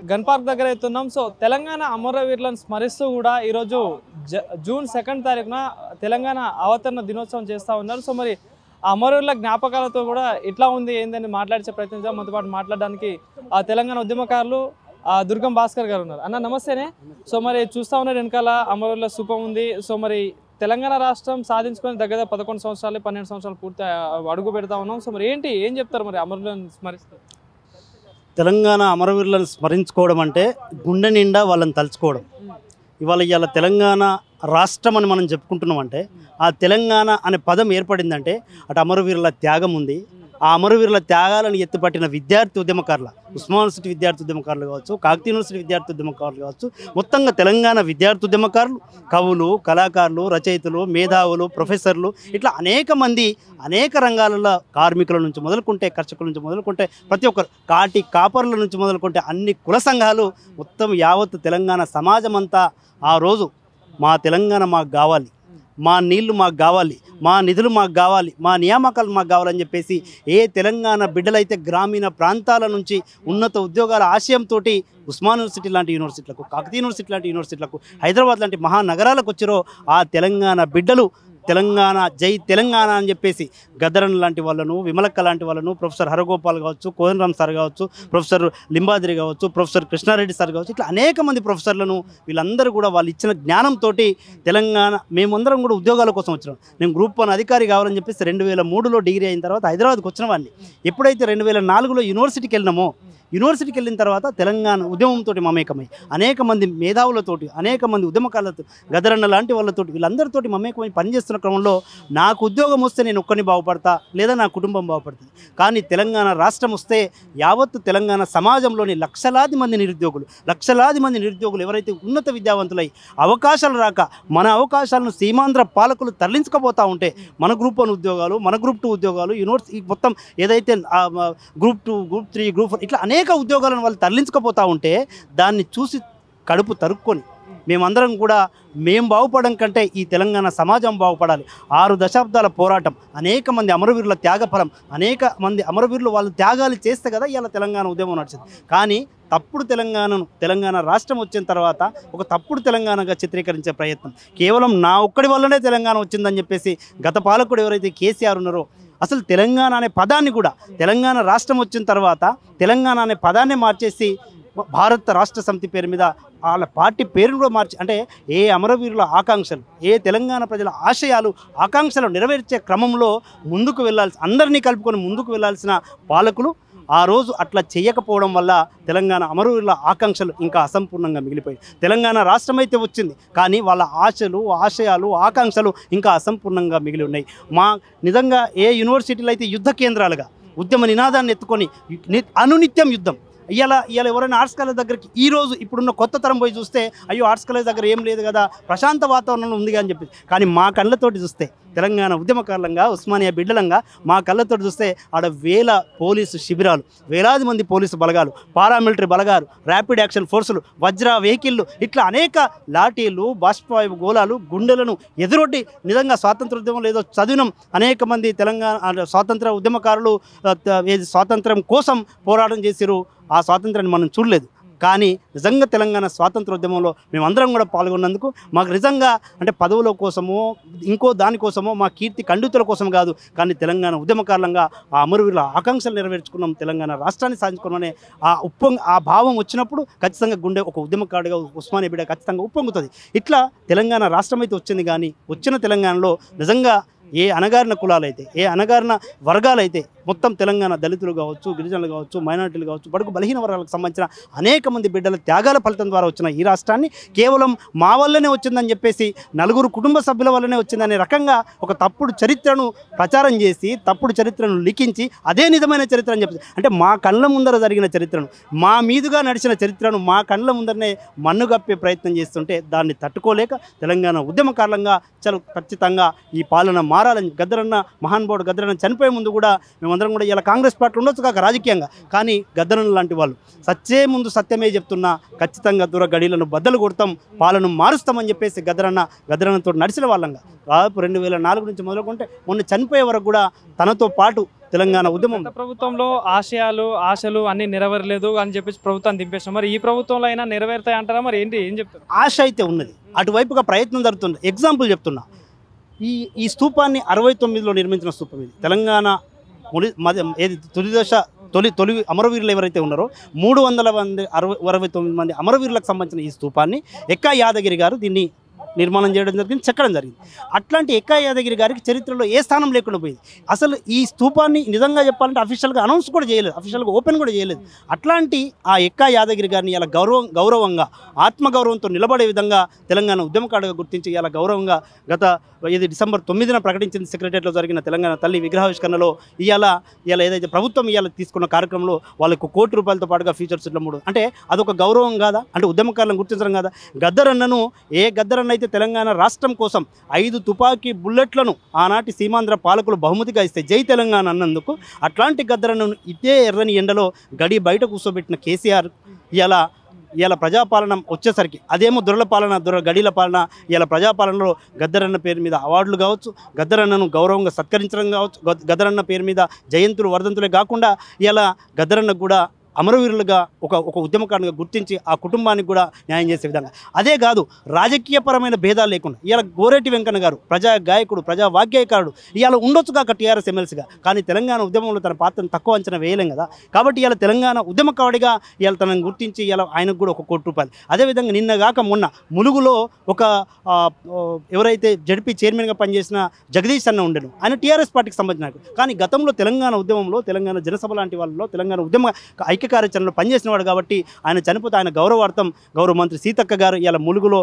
Gun park దగ్గర అవుతున్నాం. So Telangana అమరవీరులను స్మరిస్తూ కూడా ఈరోజు జూన్ 2వ తారీఖున తెలంగాణ అవతరణ దినోత్సవం చేస్తూ ఉన్నారు. సో మరి అమరవీరుల జ్ఞాపకాలతో కూడా ఎట్లా ఉంది ఏందని మాట్లాడే ప్రయత్నించాం. మనతో పాటు మాట్లాడడానికి తెలంగాణ ఉద్యమకారులు దుర్గం భాస్కర్ గారు ఉన్నారు. అన్న నమస్తేనే. సో మరి చూస్తూ ఉన్నారు వెనకాల అమరవీరుల స్థూపం ఉంది. సో మరి తెలంగాణ రాష్ట్రం సాధించుకొని దగ్గర 11 సంవత్సరాలు 12 సంవత్సరాలు పూర్తి అడుగు పెడతా ఉన్నాం. సో మరి ఏం చెప్తారు మరి అమరవీరులను స్మరిస్తారు? తెలంగాణ అమరవీరులను స్మరించుకోవడం అంటే గుండె నిండా వాళ్ళని తలుచుకోవడం. ఇవాళ తెలంగాణ రాష్ట్రం అని మనం చెప్పుకుంటున్నాం అంటే ఆ తెలంగాణ అనే పదం ఏర్పడిందంటే అటు అమరవీరుల త్యాగం ఉంది. ఆ అమరవీరుల త్యాగాలను ఎత్తుపట్టిన విద్యార్థి ఉద్యమకారుల ఉస్మాన్ యూనివర్సిటీ విద్యార్థి ఉద్యమకారులు కావచ్చు, కాకతీయ యూనివర్సిటీ విద్యార్థి ఉద్యమకారులు కావచ్చు, మొత్తంగా తెలంగాణ విద్యార్థి ఉద్యమకారులు, కవులు, కళాకారులు, రచయితలు, మేధావులు, ప్రొఫెసర్లు, ఇట్లా అనేక మంది అనేక రంగాలలో కార్మికుల నుంచి మొదలుకుంటే, కర్షకుల నుంచి మొదలుకుంటే, ప్రతి ఒక్కరు కాటి కాపర్ల నుంచి మొదలుకుంటే అన్ని కుల సంఘాలు మొత్తం యావత్ తెలంగాణ సమాజం అంతా ఆ రోజు మా తెలంగాణ మాకు కావాలి, మా నీళ్లు మాకు కావాలి, మా నిధులు మాకు కావాలి, మా నియామకాలు మాకు కావాలని చెప్పేసి ఏ తెలంగాణ బిడ్డలైతే గ్రామీణ ప్రాంతాల నుంచి ఉన్నత ఉద్యోగాల ఆశయంతో ఉస్మాన్ యూనివర్సిటీ లాంటి యూనివర్సిటీలకు, కాకతీయ యూనివర్సిటీ లాంటి యూనివర్సిటీలకు, హైదరాబాద్ లాంటి మహానగరాలకు వచ్చారో ఆ తెలంగాణ బిడ్డలు తెలంగాణ జై తెలంగాణ అని చెప్పేసి గద్దరన్ లాంటి వాళ్ళను, విమలక్క లాంటి వాళ్ళను, ప్రొఫెసర్ హరగోపాల్ కావచ్చు, కోదండరామ్ సార్ కావచ్చు, ప్రొఫెసర్ లింబాద్రి కావచ్చు, ప్రొఫెసర్ కృష్ణారెడ్డి సార్ కావచ్చు, ఇట్లా అనేక మంది ప్రొఫెసర్లను వీళ్ళందరూ కూడా వాళ్ళు ఇచ్చిన జ్ఞానంతో తెలంగాణ మేమందరం కూడా ఉద్యోగాల కోసం వచ్చినాం. నేను గ్రూప్ 1 అధికారి కావాలని చెప్పేసి 2003లో డిగ్రీ అయిన తర్వాత హైదరాబాద్కి వచ్చిన వాడిని. ఎప్పుడైతే 2004లో యూనివర్సిటీకి వెళ్ళినామో, యూనివర్సిటీకి వెళ్ళిన తర్వాత తెలంగాణ ఉద్యమంతో మమేకమై అనేక మంది మేధావులతోటి, అనేక మంది ఉద్యమకారులతో, గదరన్న లాంటి వాళ్ళతోటి వీళ్ళందరితోటి మమేకమై పనిచేస్తున్న క్రమంలో నాకు ఉద్యోగం వస్తే నేను ఒక్కరిని బాగుపడతా, లేదా నా కుటుంబం బాగుపడుతుంది. కానీ తెలంగాణ రాష్ట్రం వస్తే యావత్తు తెలంగాణ సమాజంలోని లక్షలాది మంది నిరుద్యోగులు ఎవరైతే ఉన్నత విద్యావంతులై అవకాశాలు రాక మన అవకాశాలను సీమాంధ్ర పాలకులు తరలించకపోతూ ఉంటే మన గ్రూప్ 1 ఉద్యోగాలు, మన గ్రూప్ 2 ఉద్యోగాలు, యూనివర్సిటీ మొత్తం ఏదైతే గ్రూప్ 2, గ్రూప్ 3, గ్రూప్ 4 ఇట్లా అనేక ఉద్యోగాలను వాళ్ళు తరలించకపోతూ ఉంటే దాన్ని చూసి కడుపు తరుక్కొని మేమందరం కూడా మేము బాగుపడడం కంటే ఈ తెలంగాణ సమాజం బాగుపడాలి. 6 దశాబ్దాల పోరాటం, అనేక మంది అమరవీరుల త్యాగఫలం, అనేక మంది అమరవీరులు వాళ్ళు త్యాగాలు చేస్తే కదా ఇలా తెలంగాణ ఉద్యమం నడిచింది. కానీ తప్పుడు తెలంగాణ రాష్ట్రం వచ్చిన తర్వాత ఒక తప్పుడు తెలంగాణగా చిత్రీకరించే ప్రయత్నం కేవలం నా ఒక్కడి వల్లనే తెలంగాణ వచ్చిందని చెప్పేసి గత పాలకుడు ఎవరైతే కేసీఆర్ ఉన్నారో, అసలు తెలంగాణ అనే పదాన్ని కూడా తెలంగాణ రాష్ట్రం వచ్చిన తర్వాత తెలంగాణ అనే పదాన్ని మార్చేసి భారత రాష్ట్ర సమితి పేరు మీద వాళ్ళ పార్టీ పేరును కూడా మార్చి, అంటే ఏ అమరవీరుల ఆకాంక్షలు, ఏ తెలంగాణ ప్రజల ఆశయాలు, ఆకాంక్షలు నెరవేర్చే క్రమంలో ముందుకు అందరినీ కలుపుకొని ముందుకు వెళ్ళాల్సిన పాలకులు ఆ రోజు అట్లా చేయకపోవడం వల్ల తెలంగాణ అమరవీరుల ఆకాంక్షలు ఇంకా అసంపూర్ణంగా మిగిలిపోయాయి. తెలంగాణ రాష్ట్రం అయితే వచ్చింది, కానీ వాళ్ళ ఆశలు, ఆశయాలు, ఆకాంక్షలు ఇంకా అసంపూర్ణంగా మిగిలి ఉన్నాయి. నిజంగా ఏ యూనివర్సిటీలు అయితే యుద్ధ కేంద్రాలుగా ఉద్యమ నినాదాన్ని ఎత్తుకొని అనునిత్యం యుద్ధం, ఇవాళ ఎవరైనా ఆర్ట్స్ కాలేజ్ దగ్గరికి ఈరోజు ఇప్పుడున్న కొత్త తరం పోయి చూస్తే అయ్యో ఆర్ట్స్ కాలేజ్ దగ్గర ఏం లేదు కదా, ప్రశాంత వాతావరణం ఉంది అని చెప్పి, కానీ మా కళ్ళతోటి చూస్తే తెలంగాణ ఉద్యమకారులంగా, ఉస్మానియా బిడ్డలంగా మా కళ్ళతోటి చూస్తే ఆడ వేల పోలీసు శిబిరాలు, వేలాది మంది పోలీసు బలగాలు, పారామిలిటరీ బలగాలు, ర్యాపిడ్ యాక్షన్ ఫోర్సులు, వజ్ర వెహికల్లు, ఇట్లా అనేక లాఠీలు, బాష్పవాయు గోళాలు, గుండెలను ఎదురొడ్డి నిజంగా స్వాతంత్రోద్యమం లేదో చదివినం. అనేక మంది తెలంగాణ స్వాతంత్ర ఉద్యమకారులు స్వాతంత్రం కోసం పోరాటం చేసిరు. ఆ స్వాతంత్రాన్ని మనం చూడలేదు, కానీ నిజంగా తెలంగాణ స్వాతంత్రోద్యమంలో మేమందరం కూడా పాల్గొన్నందుకు మాకు నిజంగా అంటే పదవుల కోసమో ఇంకో దానికోసమో మా కీర్తి ఖండితుల కోసం కాదు, కానీ తెలంగాణ ఉద్యమకారులంగా ఆ అమరవీరుల ఆకాంక్షలు నెరవేర్చుకున్నాం, తెలంగాణ రాష్ట్రాన్ని సాధించుకున్నామనే ఆ భావం వచ్చినప్పుడు ఖచ్చితంగా గుండె ఒక ఉద్యమకారుడిగా ఉస్మానియా బిడ్డ ఖచ్చితంగా ఉప్పొంగుతుంది. ఇట్లా తెలంగాణ రాష్ట్రం అయితే వచ్చింది, కానీ వచ్చిన తెలంగాణలో నిజంగా ఏ అణగారిన కులాలైతే, ఏ అణగారిన వర్గాలైతే మొత్తం తెలంగాణ దళితులు కావచ్చు, గిరిజనులు కావచ్చు, మైనారిటీలు కావచ్చు, బడుగు బలహీన వర్గాలకు సంబంధించిన అనేక మంది బిడ్డల త్యాగాల ఫలితం ద్వారా వచ్చిన ఈ రాష్ట్రాన్ని కేవలం మా వల్లనే వచ్చిందని చెప్పేసి, 4 కుటుంబ సభ్యుల వల్లనే వచ్చిందనే రకంగా ఒక తప్పుడు చరిత్రను ప్రచారం చేసి, తప్పుడు చరిత్రను లిఖించి అదే నిజమైన చరిత్ర అని చెప్పేసి, అంటే మా కళ్ళ ముందర జరిగిన చరిత్రను, మా మీదుగా నడిచిన చరిత్రను మా కళ్ళ ముందరనే మన్నుగప్పే ప్రయత్నం చేస్తుంటే దాన్ని తట్టుకోలేక తెలంగాణ ఉద్యమకారులంగా ఖచ్చితంగా ఈ పాలన మారాలని గద్దరన్న మహానుభావుడు గద్దరన్న చనిపోయే ముందు కూడా మేమందరం కూడా ఇలా కాంగ్రెస్ పార్టీ ఉండొచ్చు కాక రాజకీయంగా, కానీ గద్దరన్న లాంటి వాళ్ళు సత్యే ముందు సత్యమే చెప్తున్నా ఖచ్చితంగా దూర గడిలను బద్దలు కొడతాం, పాలన మారుస్తామని చెప్పేసి గద్దరన్నతో నడిచిన వాళ్ళంగా దాదాపు 2004 నుంచి మొదలుకుంటే మొన్న చనిపోయే వరకు కూడా తనతో పాటు తెలంగాణ ఉద్యమం. గత ప్రభుత్వంలో ఆశలు అన్ని నెరవేరలేదు అని చెప్పేసి ప్రభుత్వాన్ని దింపేసాం. మరి ఈ ప్రభుత్వంలో అయినా నెరవేరుతాయి అంటారా? మరి ఏం చెప్తారు? ఆశ అయితే ఉన్నది, అటువైపుగా ప్రయత్నం జరుగుతుంది. ఎగ్జాంపుల్ చెప్తున్నా, ఈ స్తూపాన్ని 69లో నిర్మించిన స్తూపం ఇది. తెలంగాణ ఏది తొలి అమరవీరులు ఎవరైతే ఉన్నారో 369 మంది అమరవీరులకు సంబంధించిన ఈ స్తూపాన్ని ఎక్కా యాదగిరి గారు దీన్ని నిర్మాణం చేయడం జరిగింది, చెక్కడం జరిగింది. అట్లాంటి ఎక్కా యాదగిరి గారికి చరిత్రలో ఏ స్థానం లేకుండా పోయింది. అసలు ఈ స్తూపాన్ని నిజంగా చెప్పాలంటే అఫీషియల్గా అనౌన్స్ కూడా చేయలేదు, అఫీషియల్గా ఓపెన్ కూడా చేయలేదు. అట్లాంటి ఆ ఎక్కా యాదగిరి గారిని ఇలా గౌరవంగా ఆత్మగౌరవంతో నిలబడే విధంగా తెలంగాణ ఉద్యమకారుడిగా గుర్తించి ఇలా గౌరవంగా గత డిసెంబర్ 9న ప్రకటించింది సెక్రటరియట్లో జరిగిన తెలంగాణ తల్లి విగ్రహావిష్కరణలో ఇవాళ ఏదైతే ప్రభుత్వం ఇవాళ తీసుకున్న కార్యక్రమంలో వాళ్ళకు ₹1,00,00,000తో పాటుగా ఫ్యూచర్స్ ఇట్లా 3 అంటే అదొక గౌరవం కాదా? అంటే ఉద్యమకారులను గుర్తించడం కాదా? గద్దరన్నను గద్దరన్న అయితే తెలంగాణ రాష్ట్రం కోసం 5 తుపాకీ బుల్లెట్లను ఆనాటి సీమాంధ్ర పాలకులు బహుమతిగా ఇస్తే జై తెలంగాణ అన్నందుకు అట్లాంటి గద్దరన్నను ఇదే ఎర్రని ఎండలో గడి బయట కూర్చోబెట్టిన కేసీఆర్ ఇలా ప్రజాపాలన వచ్చేసరికి అదేమో గడీల పాలన ఇలా ప్రజాపాలనలో గద్దరన్న పేరు మీద అవార్డులు కావచ్చు, గద్దరన్నను గౌరవంగా సత్కరించడం కావచ్చు, గద్దరన్న పేరు మీద జయంతులు వర్ధంతులే కాకుండా ఇలా గద్దరన్నకు కూడా అమరవీరులుగా ఒక ఉద్యమకారునిగా గుర్తించి ఆ కుటుంబానికి కూడా న్యాయం చేసే విధంగా. అదే కాదు, రాజకీయపరమైన భేదాలు లేకుండా ఇవాళ గోరేటి వెంకన్న గారు ప్రజా గాయకుడు, ప్రజా వాగ్గేయకారుడు, ఇవాళ ఉండొచ్చు కాక టీఆర్ఎస్ ఎమ్మెల్సీగా, కానీ తెలంగాణ ఉద్యమంలో తన పాత్రను తక్కువ అంచనా వేయలేం కదా. కాబట్టి ఇవాళ తెలంగాణ ఉద్యమకారుడిగా ఇవాళ తనను గుర్తించి ఇలా ఆయనకు కూడా ₹1,00,00,000. అదేవిధంగా నిన్నగాక మొన్న ములుగులో ఒక ఎవరైతే జడ్పీ చైర్మన్గా పనిచేసిన జగదీష్ అన్న ఉండను, ఆయన టీఆర్ఎస్ పార్టీకి సంబంధించిన, కానీ గతంలో తెలంగాణ ఉద్యమంలో తెలంగాణ జనసభ లాంటి వాళ్ళలో తెలంగాణ ఉద్యమ ఐక్య కార్యాచరణలో పనిచేసిన వాడు కాబట్టి ఆయన చనిపోతే ఆయన గౌరవార్థం గౌరవ మంత్రి సీతక్క గారు ఇలా ములుగులో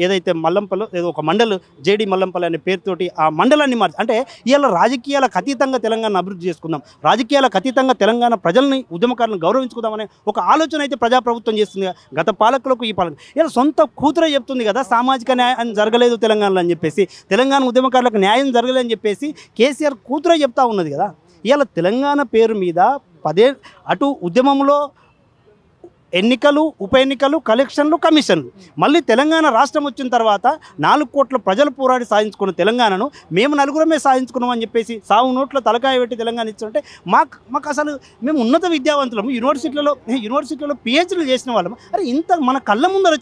ఏదైతే మల్లంపల్లి ఏదో ఒక మండల్ జేడి మల్లంపల్లి అనే పేరుతోటి ఆ మండలాన్ని మార్చి, అంటే ఇవాళ రాజకీయాలకు అతీతంగా తెలంగాణ అభివృద్ధి చేసుకుందాం, రాజకీయాలకు అతీతంగా తెలంగాణ ప్రజల్ని ఉద్యమకారులను గౌరవించుకుందామనే ఒక ఆలోచన అయితే ప్రజాప్రభుత్వం చేస్తుంది. గత పాలకులకు ఈ పాలన ఇలా సొంత కూతురే చెప్తుంది కదా, సామాజిక న్యాయం జరగలేదు తెలంగాణలో అని చెప్పేసి, తెలంగాణ ఉద్యమకారులకు న్యాయం జరగలేదని చెప్పేసి కేసీఆర్ కూతురే చెప్తా ఉన్నది కదా. ఇవాళ తెలంగాణ పేరు మీద అటు ఉద్యమంలో ఎన్నికలు, ఉప ఎన్నికలు, కలెక్షన్లు, కమిషన్లు, మళ్ళీ తెలంగాణ రాష్ట్రం వచ్చిన తర్వాత 4 కోట్ల ప్రజలు పోరాడి సాధించుకున్న తెలంగాణను మేము నలుగురమే సాధించుకున్నాం అని చెప్పేసి సావు నోట్లో తలకాయ పెట్టి తెలంగాణ ఇచ్చారంటే మాకు అసలు మేము ఉన్నత విద్యావంతులము, యూనివర్సిటీలలో పిహెచ్డీలు చేసిన వాళ్ళము. అరే ఇంత మన కళ్ళ ముందర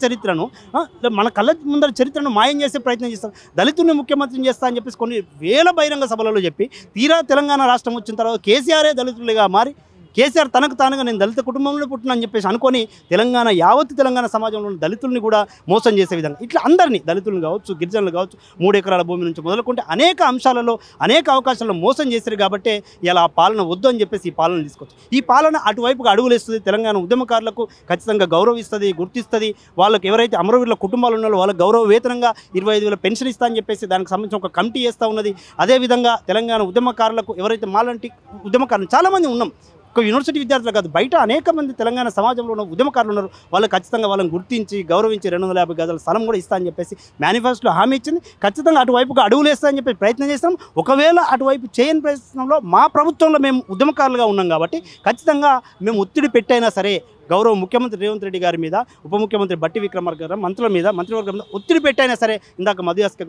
చరిత్రను మాయం చేసే ప్రయత్నం చేస్తాం, దళితుల్ని ముఖ్యమంత్రిని చేస్తా అని చెప్పేసి కొన్ని వేల బహిరంగ సభలలో చెప్పి తీరా తెలంగాణ రాష్ట్రం వచ్చిన తర్వాత కేసీఆరే దళితులుగా మారి కేసీఆర్ తనకు తానుగా నేను దళిత కుటుంబంలో పుట్టినని చెప్పేసి అనుకొని తెలంగాణ సమాజంలో దళితుల్ని కూడా మోసం చేసే విధంగా ఇట్లా అందరినీ దళితులను కావచ్చు, గిరిజనులు కావచ్చు, 3 ఎకరాల భూమి నుంచి మొదలుకుంటే అనేక అంశాలలో అనేక అవకాశాలను మోసం చేశారు. కాబట్టి ఇలా ఆ పాలన వద్దు అని చెప్పేసి ఈ పాలన తీసుకోవచ్చు. ఈ పాలన అటువైపుగా అడుగులేస్తుంది, తెలంగాణ ఉద్యమకారులకు ఖచ్చితంగా గౌరవిస్తుంది, గుర్తిస్తుంది. వాళ్ళకి ఎవరైతే అమరవీరుల కుటుంబాలు ఉన్నారో వాళ్ళకి గౌరవ వేతనంగా 25,000 పెన్షన్ ఇస్తా అని చెప్పేసి దానికి సంబంధించిన ఒక కమిటీ చేస్తూ ఉన్నది. అదేవిధంగా తెలంగాణ ఉద్యమకారులకు ఎవరైతే మాలాంటి ఉద్యమకారులు చాలామంది ఉన్నాం, యూనివర్సిటీ విద్యార్థులు కాదు, బయట అనేక మంది తెలంగాణ సమాజంలో ఉన్న ఉద్యమకారులు ఉన్నారు, వాళ్ళు ఖచ్చితంగా వాళ్ళని గుర్తించి గౌరవించి 250 గజాల స్థలం కూడా ఇస్తా అని చెప్పేసి మేనిఫెస్టోలో హామీ ఇచ్చింది. ఖచ్చితంగా అటువైపుగా అడుగులు వేస్తా అని చెప్పి ప్రయత్నం చేస్తాం. ఒకవేళ అటువైపు చేయని ప్రయత్నంలో మా ప్రభుత్వంలో మేము ఉద్యమకారులుగా ఉన్నాం కాబట్టి ఖచ్చితంగా మేము ఒత్తిడి పెట్టైనా సరే గౌరవ ముఖ్యమంత్రి రేవంత్ రెడ్డి గారి మీద, ఉప ముఖ్యమంత్రి బట్టి విక్రమార్క గారు మంత్రివర్గం మీద ఒత్తిడి పెట్టైనా సరే ఇందాక మధుయాస్క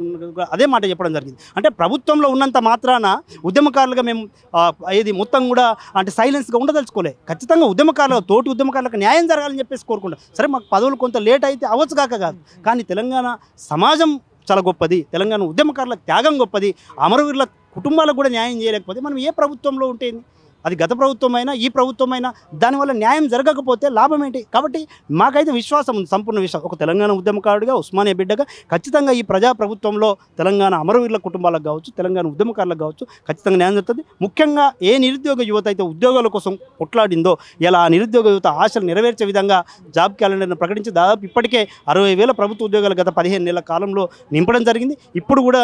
అదే మాట చెప్పడం జరిగింది. అంటే ప్రభుత్వంలో ఉన్నంత మాత్రాన ఉద్యమకారులుగా మేము ఇది మొత్తం కూడా అంటే సైలెన్స్గా ఉండదలుచుకోలే. ఖచ్చితంగా తోటి ఉద్యమకారులకు న్యాయం జరగాలని చెప్పేసి కోరుకుంటాం. సరే మాకు పదవులు కొంత లేట్ అయితే అవ్వచ్చు కాదు, కానీ తెలంగాణ సమాజం చాలా గొప్పది, తెలంగాణ ఉద్యమకారుల త్యాగం గొప్పది, అమరవీరుల కుటుంబాలకు కూడా న్యాయం చేయలేకపోతే మనం ఏ ప్రభుత్వంలో ఉంటేంది, అది గత ప్రభుత్వమైనా ఈ ప్రభుత్వమైనా దానివల్ల న్యాయం జరగకపోతే లాభం ఏంటి? కాబట్టి మాకైతే విశ్వాసం ఉంది, సంపూర్ణ విశ్వాసం. ఒక తెలంగాణ ఉద్యమకారుడిగా, ఉస్మానియా బిడ్డగా ఖచ్చితంగా ఈ ప్రజాప్రభుత్వంలో తెలంగాణ అమరవీరుల కుటుంబాలకు కావచ్చు, తెలంగాణ ఉద్యమకారులకు కావచ్చు ఖచ్చితంగా న్యాయం జరుగుతుంది. ముఖ్యంగా ఏ నిరుద్యోగ యువత అయితే ఉద్యోగాల కోసం కొట్లాడిందో ఇలా ఆ నిరుద్యోగ యువత ఆశలు నెరవేర్చే విధంగా జాబ్ క్యాలెండర్ను ప్రకటించి దాదాపు ఇప్పటికే 60,000 ప్రభుత్వ ఉద్యోగాలు గత 15 నెలల కాలంలో నింపడం జరిగింది. ఇప్పుడు కూడా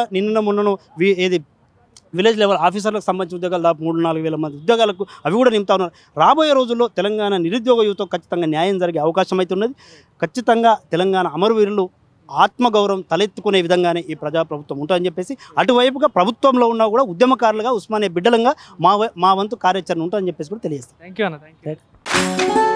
మొన్నను విలేజ్ లెవెల్ ఆఫీసర్లకు సంబంధించిన ఉద్యోగాలు దాదాపు 3-4 వేల మంది ఉద్యోగాలకు అవి కూడా నింపుతా ఉన్నారు. రాబోయే రోజుల్లో తెలంగాణ నిరుద్యోగ యువత ఖచ్చితంగా న్యాయం జరిగే అవకాశం అయితే ఉన్నది. ఖచ్చితంగా తెలంగాణ అమరవీరులు ఆత్మగౌరవం తలెత్తుకునే విధంగానే ఈ ప్రజాప్రభుత్వం ఉంటుందని చెప్పేసి అటువైపుగా ప్రభుత్వంలో ఉన్నా కూడా ఉద్యమకారులుగా ఉస్మానియా బిడ్డలంగా మా వంతు కార్యాచరణ ఉంటుందని చెప్పేసి కూడా తెలియజేస్తాం. థ్యాంక్ యూ అన్న.